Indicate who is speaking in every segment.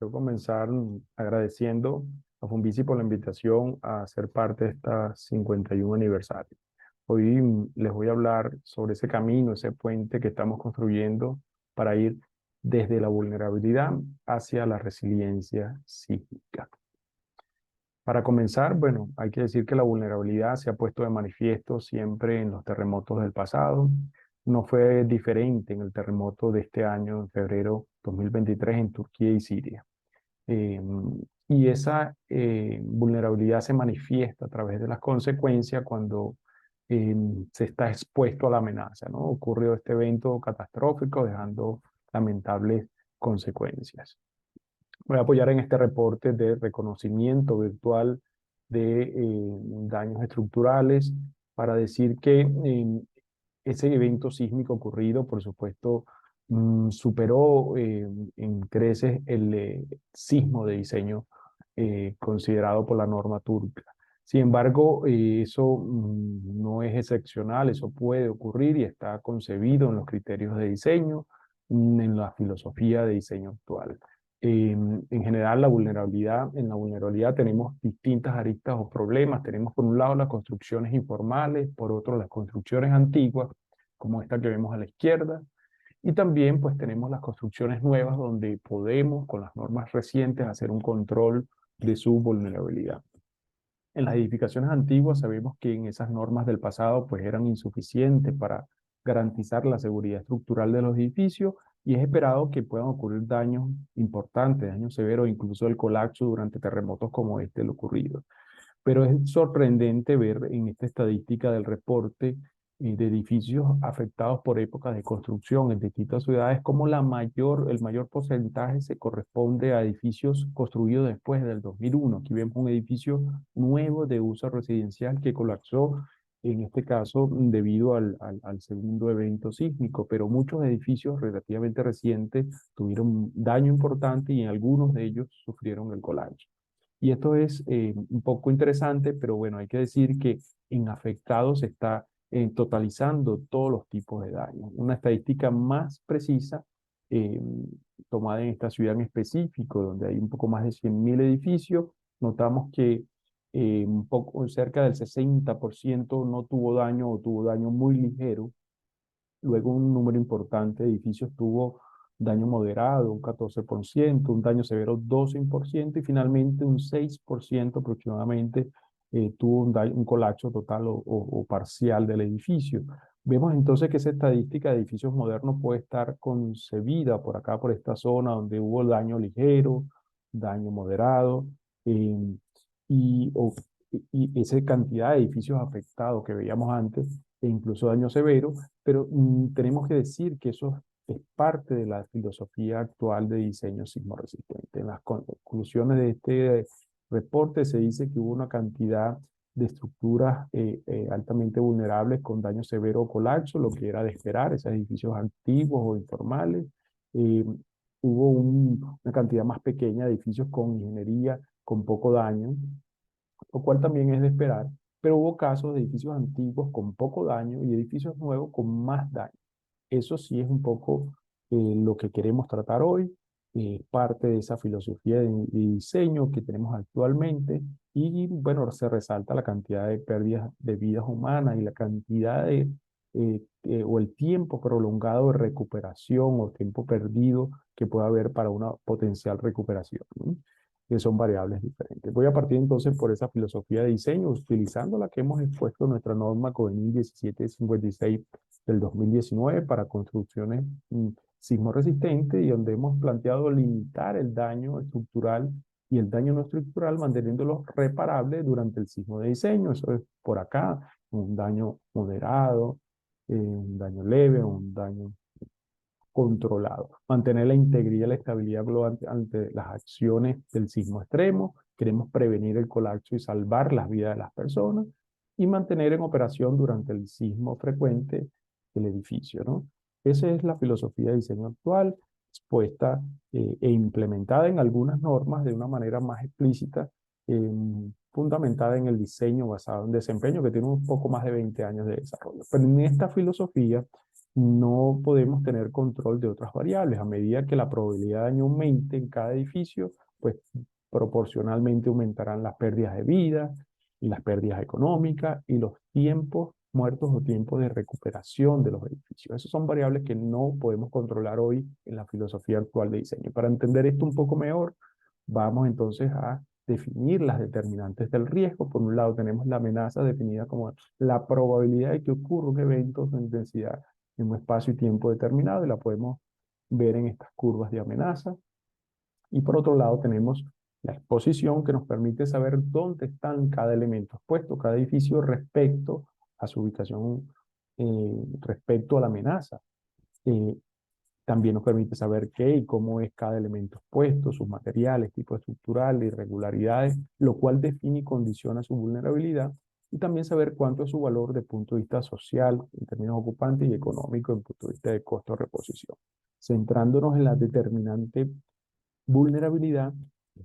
Speaker 1: quiero comenzar agradeciendo a Funvici por la invitación a ser parte de esta 51 aniversario. Hoy les voy a hablar sobre ese camino, ese puente que estamos construyendo para ir desde la vulnerabilidad hacia la resiliencia psíquica. Para comenzar, bueno, hay que decir que la vulnerabilidad se ha puesto de manifiesto siempre en los terremotos del pasado. No fue diferente en el terremoto de este año, en febrero 2023, en Turquía y Siria. Eh, y esa vulnerabilidad se manifiesta a través de las consecuencias cuando se está expuesto a la amenaza, ¿no? Ocurrió este evento catastrófico dejando lamentables consecuencias. Voy a apoyar en este reporte de reconocimiento virtual de daños estructurales para decir que ese evento sísmico ocurrido, por supuesto, superó en creces el sismo de diseño considerado por la norma turca. Sin embargo, eso no es excepcional, eso puede ocurrir y está concebido en los criterios de diseño, en la filosofía de diseño actual. En general, en la vulnerabilidad tenemos distintas aristas o problemas. Tenemos por un lado las construcciones informales, por otro las construcciones antiguas, como esta que vemos a la izquierda, y también pues tenemos las construcciones nuevas donde podemos, con las normas recientes, hacer un control de su vulnerabilidad. En las edificaciones antiguas sabemos que en esas normas del pasado pues eran insuficientes para garantizar la seguridad estructural de los edificios y es esperado que puedan ocurrir daños importantes, daños severos, incluso el colapso durante terremotos como este lo ocurrido. Pero es sorprendente ver en esta estadística del reporte de edificios afectados por épocas de construcción en distintas ciudades, como el mayor porcentaje se corresponde a edificios construidos después del 2001. Aquí vemos un edificio nuevo de uso residencial que colapsó, en este caso debido al segundo evento sísmico, pero muchos edificios relativamente recientes tuvieron daño importante y en algunos de ellos sufrieron el colapso. Y esto es un poco interesante, pero bueno, hay que decir que en afectados se está totalizando todos los tipos de daños. Una estadística más precisa, eh, tomada en esta ciudad en específico, donde hay un poco más de 100.000 edificios, notamos que cerca del 60% no tuvo daño o tuvo daño muy ligero. Luego un número importante de edificios tuvo daño moderado, un 14%, un daño severo 12%, y finalmente un 6% aproximadamente tuvo un colapso total o parcial del edificio. Vemos entonces que esa estadística de edificios modernos puede estar concebida por acá, por esta zona donde hubo daño ligero, daño moderado, eh, y, o- y esa cantidad de edificios afectados que veíamos antes, e incluso daño severo, pero tenemos que decir que eso es parte de la filosofía actual de diseño sismo resistente. En las conclusiones de este reporte se dice que hubo una cantidad de estructuras altamente vulnerables con daño severo o colapso, lo que era de esperar, esos edificios antiguos o informales. Eh, Hubo una cantidad más pequeña de edificios con ingeniería con poco daño, lo cual también es de esperar, pero hubo casos de edificios antiguos con poco daño y edificios nuevos con más daño. Eso sí es un poco lo que queremos tratar hoy, parte de esa filosofía de diseño que tenemos actualmente y bueno, se resalta la cantidad de pérdidas de vidas humanas y la cantidad o el tiempo prolongado de recuperación o tiempo perdido que puede haber para una potencial recuperación, ¿no? Que son variables diferentes. Voy a partir entonces por esa filosofía de diseño, utilizando la que hemos expuesto en nuestra norma COENIL 1756 del 2019 para construcciones sismo resistentes y donde hemos planteado limitar el daño estructural y el daño no estructural manteniéndolo reparable durante el sismo de diseño. Eso es por acá, un daño moderado, un daño leve, un daño controlado. Mantener la integridad y la estabilidad global ante las acciones del sismo extremo. Queremos prevenir el colapso y salvar las vidas de las personas y mantener en operación durante el sismo frecuente el edificio, ¿no? Esa es la filosofía de diseño actual, expuesta e implementada en algunas normas de una manera más explícita, fundamentada en el diseño basado en desempeño, que tiene un poco más de 20 años de desarrollo. Pero en esta filosofía no podemos tener control de otras variables. A medida que la probabilidad de daño aumente en cada edificio, pues proporcionalmente aumentarán las pérdidas de vida y las pérdidas económicas y los tiempos muertos o tiempos de recuperación de los edificios. Esas son variables que no podemos controlar hoy en la filosofía actual de diseño. Para entender esto un poco mejor, vamos entonces a definir las determinantes del riesgo. Por un lado tenemos la amenaza definida como la probabilidad de que ocurra un evento de intensidad en un espacio y tiempo determinado y la podemos ver en estas curvas de amenaza. Y por otro lado tenemos la exposición que nos permite saber dónde están cada elemento expuesto, cada edificio respecto a su ubicación, respecto a la amenaza. Eh, También nos permite saber qué y cómo es cada elemento expuesto, sus materiales, tipo estructural, irregularidades, lo cual define y condiciona su vulnerabilidad, y también saber cuánto es su valor de punto de vista social, en términos ocupantes, y económico, en punto de vista de costo de reposición. Centrándonos en la determinante vulnerabilidad,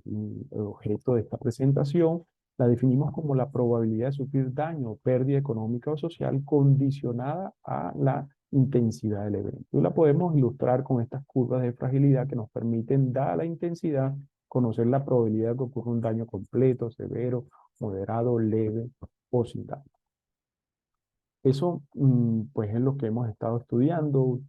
Speaker 1: el objeto de esta presentación, la definimos como la probabilidad de sufrir daño o pérdida económica o social condicionada a la intensidad del evento. Y la podemos ilustrar con estas curvas de fragilidad que nos permiten, dada la intensidad, conocer la probabilidad de que ocurra un daño completo, severo, moderado, leve o sin daño. Eso, pues, es lo que hemos estado estudiando.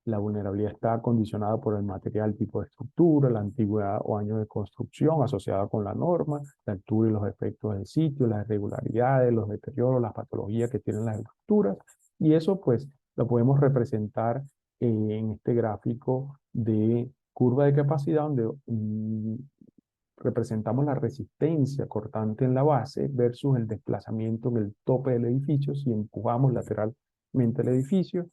Speaker 1: La vulnerabilidad está condicionada por el material, tipo de estructura, la antigüedad o año de construcción asociada con la norma, la altura y los efectos del sitio, las irregularidades, los deterioros, las patologías que tienen las estructuras. Y eso, pues, lo podemos representar en este gráfico de curva de capacidad, donde representamos la resistencia cortante en la base versus el desplazamiento en el tope del edificio si empujamos lateralmente el edificio,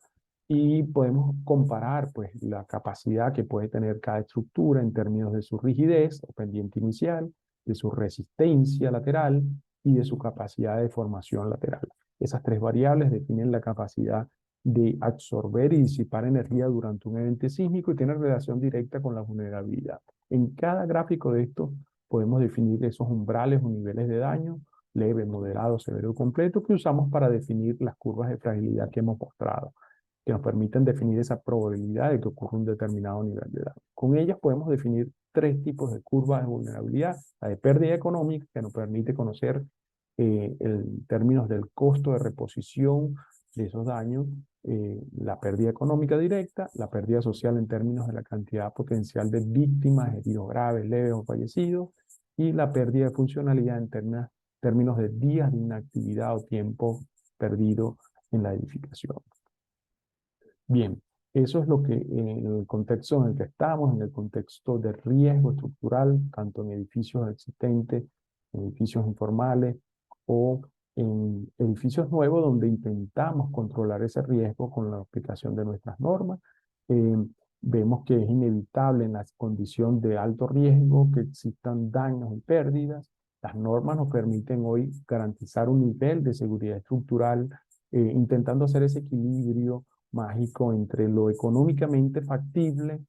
Speaker 1: y podemos comparar pues la capacidad que puede tener cada estructura en términos de su rigidez o pendiente inicial, de su resistencia lateral y de su capacidad de formación lateral. Esas tres variables definen la capacidad de absorber y disipar energía durante un evento sísmico y tienen relación directa con la vulnerabilidad. En cada gráfico de estos podemos definir esos umbrales o niveles de daño, leve, moderado, severo o completo, que usamos para definir las curvas de fragilidad que hemos mostrado, que nos permiten definir esa probabilidad de que ocurra un determinado nivel de daño. Con ellas podemos definir tres tipos de curvas de vulnerabilidad: la de pérdida económica, que nos permite conocer en términos del costo de reposición de esos daños, la pérdida económica directa, la pérdida social en términos de la cantidad potencial de víctimas, heridos graves, leves o fallecidos, y la pérdida de funcionalidad en términos de días de inactividad o tiempo perdido en la edificación. Bien, eso es lo que en el contexto en el que estamos, en el contexto de riesgo estructural, tanto en edificios existentes, en edificios informales o en edificios nuevos, donde intentamos controlar ese riesgo con la aplicación de nuestras normas. Eh, Vemos que es inevitable en la condición de alto riesgo que existan daños y pérdidas. Las normas nos permiten hoy garantizar un nivel de seguridad estructural, intentando hacer ese equilibrio mágico entre lo económicamente factible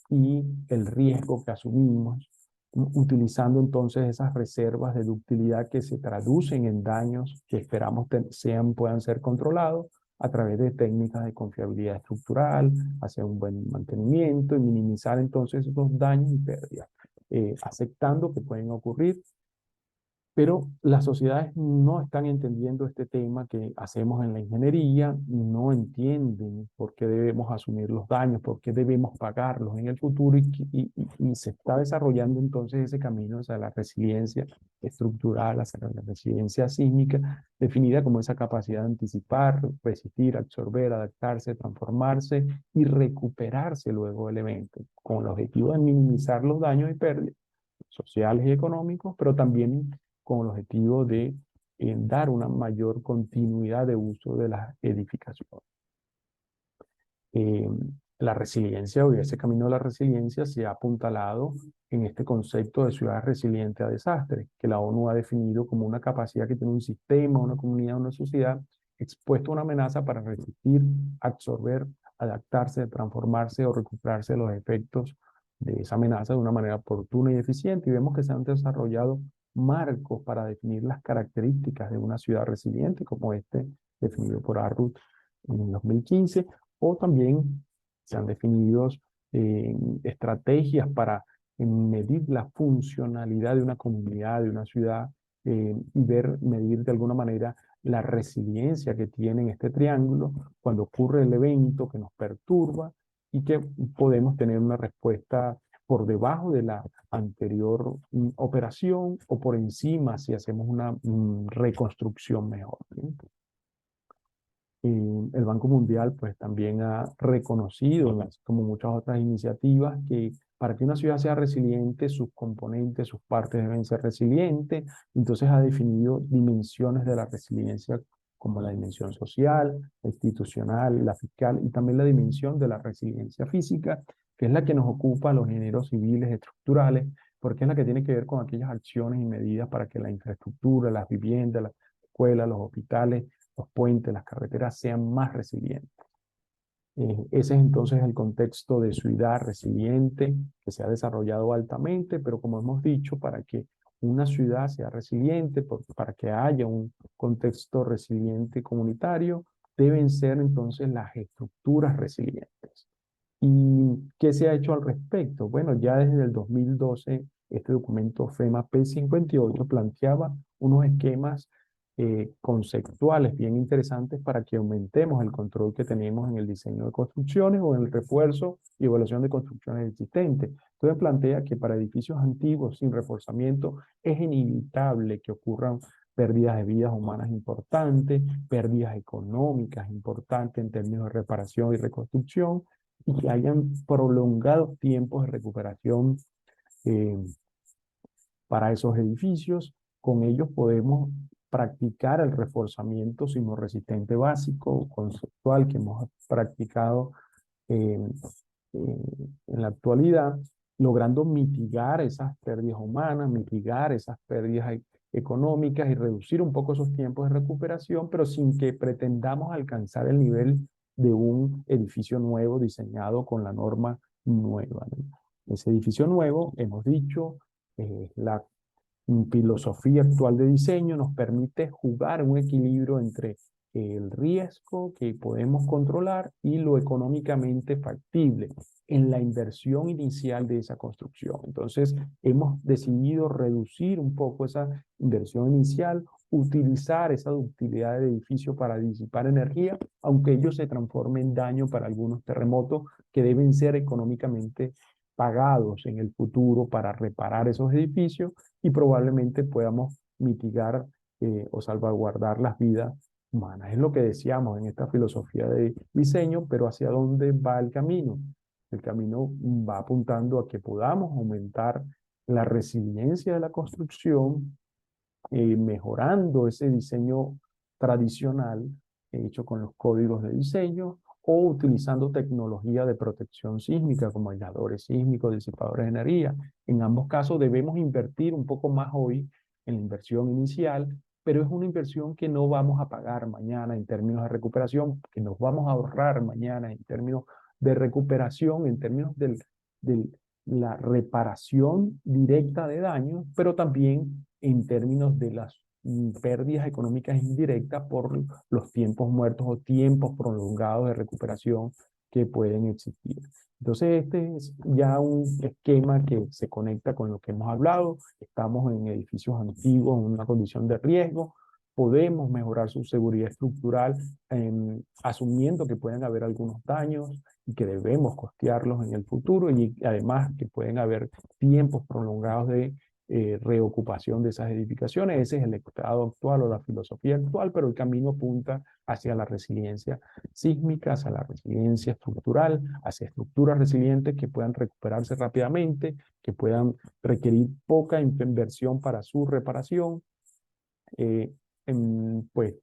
Speaker 1: y el riesgo que asumimos, utilizando entonces esas reservas de ductilidad que se traducen en daños que esperamos puedan ser controlados a través de técnicas de confiabilidad estructural, hacer un buen mantenimiento y minimizar entonces esos daños y pérdidas, aceptando que pueden ocurrir. Pero las sociedades no están entendiendo este tema que hacemos en la ingeniería, no entienden por qué debemos asumir los daños, por qué debemos pagarlos en el futuro, y se está desarrollando entonces ese camino hacia la resiliencia estructural, hacia la resiliencia sísmica, definida como esa capacidad de anticipar, resistir, absorber, adaptarse, transformarse y recuperarse luego del evento, con el objetivo de minimizar los daños y pérdidas sociales y económicos, pero también con el objetivo de dar una mayor continuidad de uso de las edificaciones. Eh, la resiliencia, o ese camino de la resiliencia, se ha apuntalado en este concepto de ciudad resiliente a desastres, que la ONU ha definido como una capacidad que tiene un sistema, una comunidad, una sociedad expuesto a una amenaza para resistir, absorber, adaptarse, transformarse o recuperarse de los efectos de esa amenaza de una manera oportuna y eficiente. Y vemos que se han desarrollado marcos para definir las características de una ciudad resiliente, como este definido por Arrut en 2015, o también se han definido estrategias para medir la funcionalidad de una comunidad, de una ciudad, y medir de alguna manera la resiliencia que tiene en este triángulo cuando ocurre el evento que nos perturba y que podemos tener una respuesta por debajo de la anterior operación o por encima si hacemos una reconstrucción mejor. ¿Sí? El Banco Mundial pues también ha reconocido, como muchas otras iniciativas, que para que una ciudad sea resiliente, sus componentes, sus partes deben ser resilientes. Entonces ha definido dimensiones de la resiliencia como la dimensión social, la institucional, la fiscal y también la dimensión de la resiliencia física, que es la que nos ocupa los ingenieros civiles estructurales, porque es la que tiene que ver con aquellas acciones y medidas para que la infraestructura, las viviendas, las escuelas, los hospitales, los puentes, las carreteras sean más resilientes. Ese es entonces el contexto de ciudad resiliente que se ha desarrollado altamente, pero como hemos dicho, para que una ciudad sea resiliente, para que haya un contexto resiliente comunitario, deben ser entonces las estructuras resilientes. ¿Y qué se ha hecho al respecto? Bueno, ya desde el 2012, este documento FEMA P58 planteaba unos esquemas conceptuales bien interesantes para que aumentemos el control que tenemos en el diseño de construcciones o en el refuerzo y evaluación de construcciones existentes. Entonces plantea que para edificios antiguos sin reforzamiento es inevitable que ocurran pérdidas de vidas humanas importantes, pérdidas económicas importantes en términos de reparación y reconstrucción, y que hayan prolongados tiempos de recuperación eh, para esos edificios. Con ellos podemos practicar el reforzamiento sismorresistente básico, conceptual, que hemos practicado eh, en la actualidad, logrando mitigar esas pérdidas humanas, mitigar esas pérdidas económicas y reducir un poco esos tiempos de recuperación, pero sin que pretendamos alcanzar el nivel de un edificio nuevo diseñado con la norma nueva, ¿no? Ese edificio nuevo, hemos dicho, la filosofía actual de diseño nos permite jugar un equilibrio entre el riesgo que podemos controlar y lo económicamente factible en la inversión inicial de esa construcción. Entonces, hemos decidido reducir un poco esa inversión inicial, utilizar esa ductilidad del edificio para disipar energía, aunque ello se transforme en daño para algunos terremotos que deben ser económicamente pagados en el futuro para reparar esos edificios y probablemente podamos mitigar o salvaguardar las vidas humanas. Es lo que decíamos en esta filosofía de diseño, pero ¿hacia dónde va el camino? El camino va apuntando a que podamos aumentar la resiliencia de la construcción, mejorando ese diseño tradicional hecho con los códigos de diseño o utilizando tecnología de protección sísmica como aisladores sísmicos, disipadores de energía. En ambos casos debemos invertir un poco más hoy en la inversión inicial, pero es una inversión que no vamos a pagar mañana en términos de recuperación, que nos vamos a ahorrar mañana en términos de recuperación, en términos de la reparación directa de daños, pero también en términos de las pérdidas económicas indirectas por los tiempos muertos o tiempos prolongados de recuperación que pueden existir. Entonces, este es ya un esquema que se conecta con lo que hemos hablado. Estamos en edificios antiguos, en una condición de riesgo. Podemos mejorar su seguridad estructural asumiendo que pueden haber algunos daños y que debemos costearlos en el futuro y además que pueden haber tiempos prolongados de reocupación de esas edificaciones. Ese es el estado actual o la filosofía actual, pero el camino apunta hacia la resiliencia sísmica, hacia la resiliencia estructural, hacia estructuras resilientes que puedan recuperarse rápidamente, que puedan requerir poca inversión para su reparación, eh, pues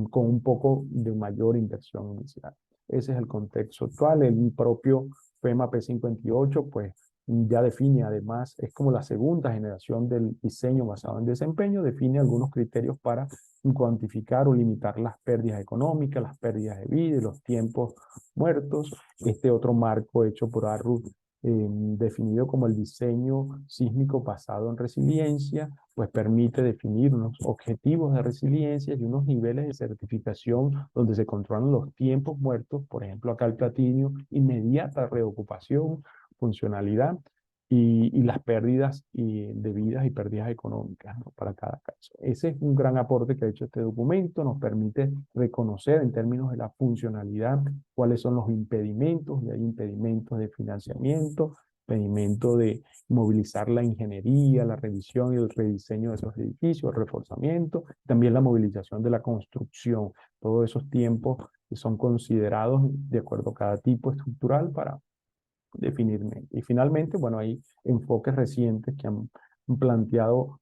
Speaker 1: con un poco de mayor inversión inicial. Ese es el contexto actual. El propio FEMA P58 pues ya define, además, es como la segunda generación del diseño basado en desempeño, define algunos criterios para cuantificar o limitar las pérdidas económicas, las pérdidas de vida y los tiempos muertos. Este otro marco hecho por ARRU definido como el diseño sísmico basado en resiliencia, pues permite definir unos objetivos de resiliencia y unos niveles de certificación donde se controlan los tiempos muertos, por ejemplo, acá el platino, inmediata reocupación, funcionalidad y las pérdidas de vidas y pérdidas económicas, ¿no? Para cada caso. Ese es un gran aporte que ha hecho este documento, nos permite reconocer en términos de la funcionalidad cuáles son los impedimentos, y hay impedimentos de financiamiento, impedimento de movilizar la ingeniería, la revisión y el rediseño de esos edificios, el reforzamiento, también la movilización de la construcción, todos esos tiempos que son considerados de acuerdo a cada tipo estructural para definirme. Y finalmente, bueno, hay enfoques recientes que han planteado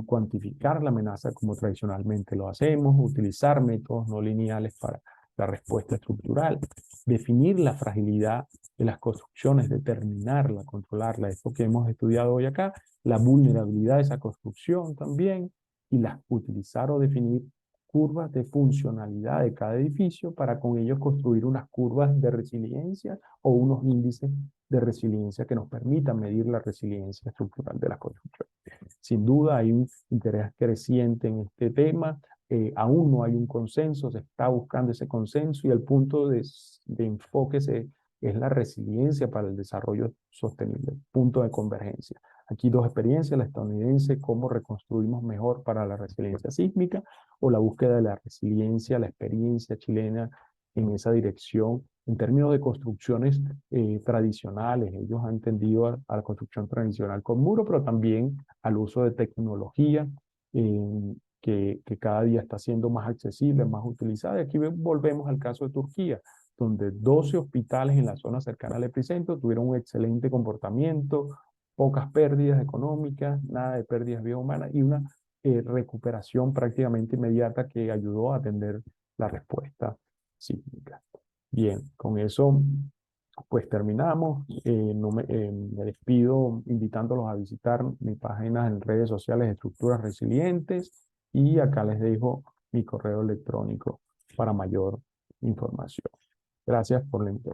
Speaker 1: cuantificar la amenaza como tradicionalmente lo hacemos, utilizar métodos no lineales para la respuesta estructural, definir la fragilidad de las construcciones, determinarla, controlarla, eso que hemos estudiado hoy acá, la vulnerabilidad de esa construcción también, y utilizar o definir curvas de funcionalidad de cada edificio para con ellos construir unas curvas de resiliencia o unos índices de resiliencia que nos permitan medir la resiliencia estructural de la construcción. Sin duda hay un interés creciente en este tema, aún no hay un consenso, se está buscando ese consenso y el punto de enfoque es la resiliencia para el desarrollo sostenible, punto de convergencia. Aquí dos experiencias, la estadounidense, cómo reconstruimos mejor para la resiliencia sísmica, o la búsqueda de la resiliencia, la experiencia chilena en esa dirección. En términos de construcciones tradicionales, ellos han tendido a la construcción tradicional con muro, pero también al uso de tecnología que cada día está siendo más accesible, más utilizada. Y aquí volvemos al caso de Turquía, donde 12 hospitales en la zona cercana al epicentro tuvieron un excelente comportamiento, pocas pérdidas económicas, nada de pérdidas de vida humana y una recuperación prácticamente inmediata que ayudó a atender la respuesta sísmica. Bien, con eso pues terminamos. Me despido invitándolos a visitar mi página en redes sociales Estructuras Resilientes y acá les dejo mi correo electrónico para mayor información. Gracias por la invitación.